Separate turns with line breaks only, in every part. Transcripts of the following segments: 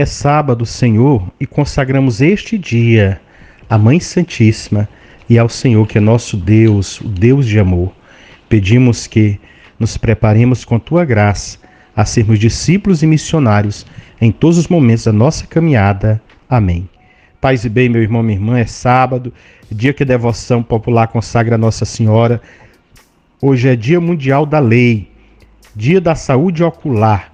É sábado, Senhor, e consagramos este dia à Mãe Santíssima e ao Senhor, que é nosso Deus, o Deus de amor. Pedimos que nos preparemos com Tua graça a sermos discípulos e missionários em todos os momentos da nossa caminhada. Amém. Paz e bem, meu irmão, minha irmã, é sábado, dia que a devoção popular consagra a Nossa Senhora. Hoje é Dia Mundial da Lei, Dia da Saúde Ocular.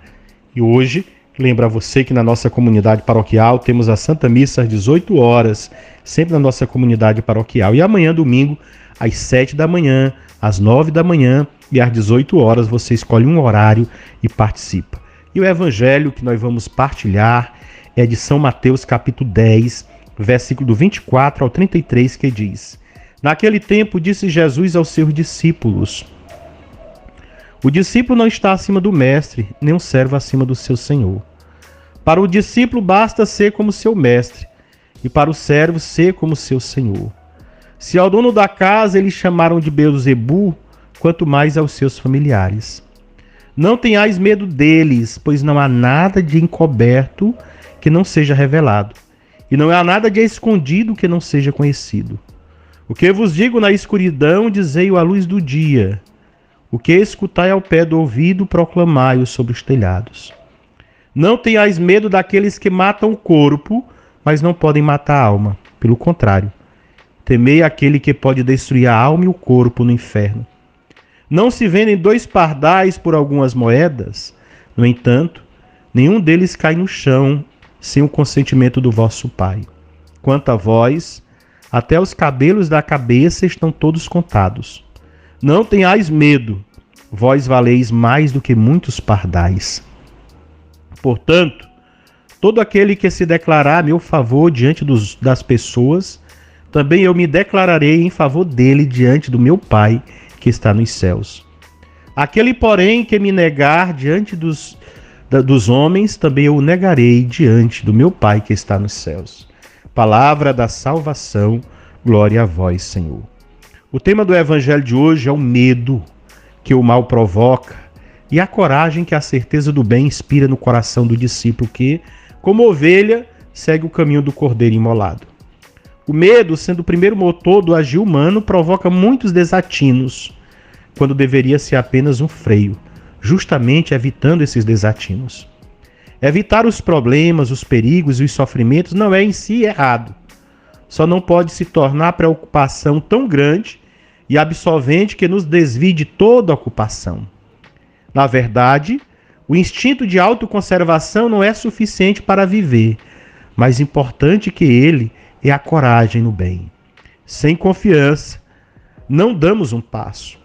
E hoje, lembro a você que na nossa comunidade paroquial temos a Santa Missa às 18 horas, sempre na nossa comunidade paroquial. E amanhã, domingo, às 7 da manhã, às 9 da manhã e às 18 horas, você escolhe um horário e participa. E o evangelho que nós vamos partilhar é de São Mateus, capítulo 10, versículo do 24 ao 33, que diz: Naquele tempo disse Jesus aos seus discípulos: O discípulo não está acima do mestre, nem o servo acima do seu senhor. Para o discípulo basta ser como seu mestre, e para o servo ser como seu senhor. Se ao dono da casa eles chamaram de Beelzebu, quanto mais aos seus familiares. Não tenhais medo deles, pois não há nada de encoberto que não seja revelado, e não há nada de escondido que não seja conhecido. O que vos digo na escuridão, dizei-o à luz do dia. O que escutai ao pé do ouvido, proclamai-o sobre os telhados. Não tenhais medo daqueles que matam o corpo, mas não podem matar a alma. Pelo contrário, temei aquele que pode destruir a alma e o corpo no inferno. Não se vendem 2 pardais por algumas moedas? No entanto, nenhum deles cai no chão sem o consentimento do vosso Pai. Quanto a vós, até os cabelos da cabeça estão todos contados. Não tenhais medo, vós valeis mais do que muitos pardais. Portanto, todo aquele que se declarar a meu favor diante das pessoas, também eu me declararei em favor dele diante do meu Pai que está nos céus. Aquele, porém, que me negar diante dos homens, também eu o negarei diante do meu Pai que está nos céus. Palavra da salvação, glória a vós, Senhor. O tema do evangelho de hoje é o medo que o mal provoca e a coragem que a certeza do bem inspira no coração do discípulo que, como ovelha, segue o caminho do cordeiro imolado. O medo, sendo o primeiro motor do agir humano, provoca muitos desatinos, quando deveria ser apenas um freio, justamente evitando esses desatinos. Evitar os problemas, os perigos e os sofrimentos não é em si errado. Só não pode se tornar preocupação tão grande e absolvente que nos desvie de toda ocupação. Na verdade, o instinto de autoconservação não é suficiente para viver, mas importante que ele é a coragem no bem. Sem confiança, não damos um passo.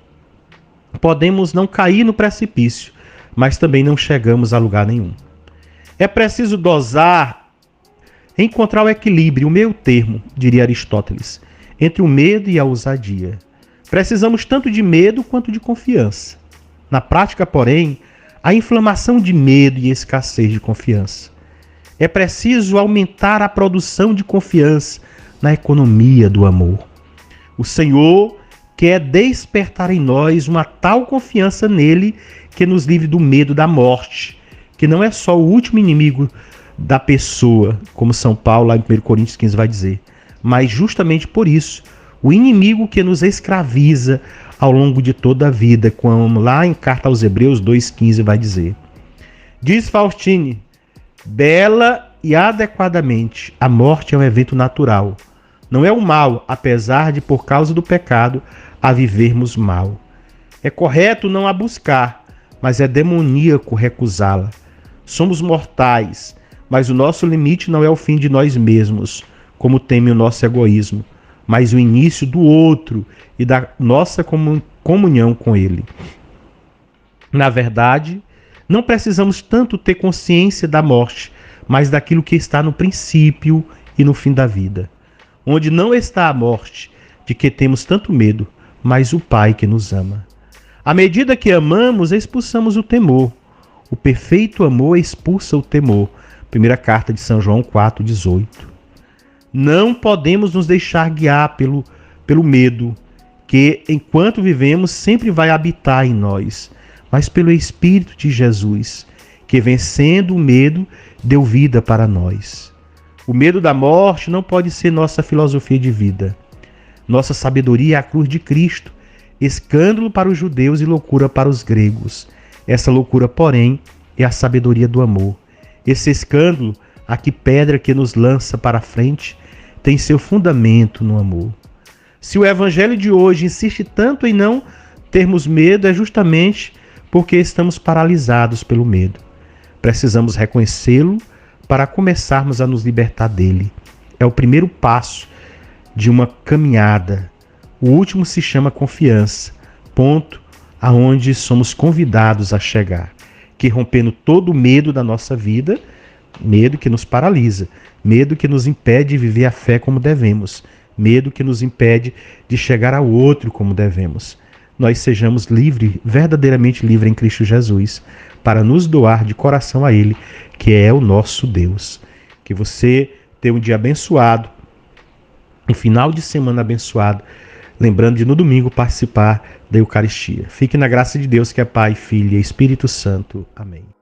Podemos não cair no precipício, mas também não chegamos a lugar nenhum. É preciso dosar, encontrar o equilíbrio, o meio termo, diria Aristóteles, entre o medo e a ousadia. Precisamos tanto de medo quanto de confiança. Na prática, porém, há inflamação de medo e escassez de confiança. É preciso aumentar a produção de confiança na economia do amor. O Senhor quer despertar em nós uma tal confiança nele que nos livre do medo da morte, que não é só o último inimigo da pessoa, como São Paulo lá em 1 Coríntios 15 vai dizer, mas justamente por isso, o inimigo que nos escraviza ao longo de toda a vida, como lá em Carta aos Hebreus 2,15 vai dizer. Diz Faustine: bela e adequadamente, a morte é um evento natural. Não é o mal, apesar de, por causa do pecado, a vivermos mal. É correto não a buscar, mas é demoníaco recusá-la. Somos mortais, mas o nosso limite não é o fim de nós mesmos, como teme o nosso egoísmo, mas o início do outro e da nossa comunhão com ele. Na verdade, não precisamos tanto ter consciência da morte, mas daquilo que está no princípio e no fim da vida. Onde não está a morte, de que temos tanto medo, mas o Pai que nos ama. À medida que amamos, expulsamos o temor. O perfeito amor expulsa o temor. Primeira carta de São João 4,18. Não podemos nos deixar guiar pelo medo, que enquanto vivemos sempre vai habitar em nós, mas pelo Espírito de Jesus, que vencendo o medo, deu vida para nós. O medo da morte não pode ser nossa filosofia de vida. Nossa sabedoria é a cruz de Cristo, escândalo para os judeus e loucura para os gregos. Essa loucura, porém, é a sabedoria do amor. Esse escândalo, a que pedra que nos lança para a frente, tem seu fundamento no amor. Se o evangelho de hoje insiste tanto em não termos medo, é justamente porque estamos paralisados pelo medo. Precisamos reconhecê-lo para começarmos a nos libertar dele. É o primeiro passo de uma caminhada. O último se chama confiança, ponto aonde somos convidados a chegar, que rompendo todo o medo da nossa vida, medo que nos paralisa, medo que nos impede de viver a fé como devemos, medo que nos impede de chegar ao outro como devemos. Nós sejamos livres, verdadeiramente livres em Cristo Jesus, para nos doar de coração a Ele, que é o nosso Deus. Que você tenha um dia abençoado, um final de semana abençoado, lembrando de no domingo participar da Eucaristia. Fique na graça de Deus, que é Pai, Filho e Espírito Santo. Amém.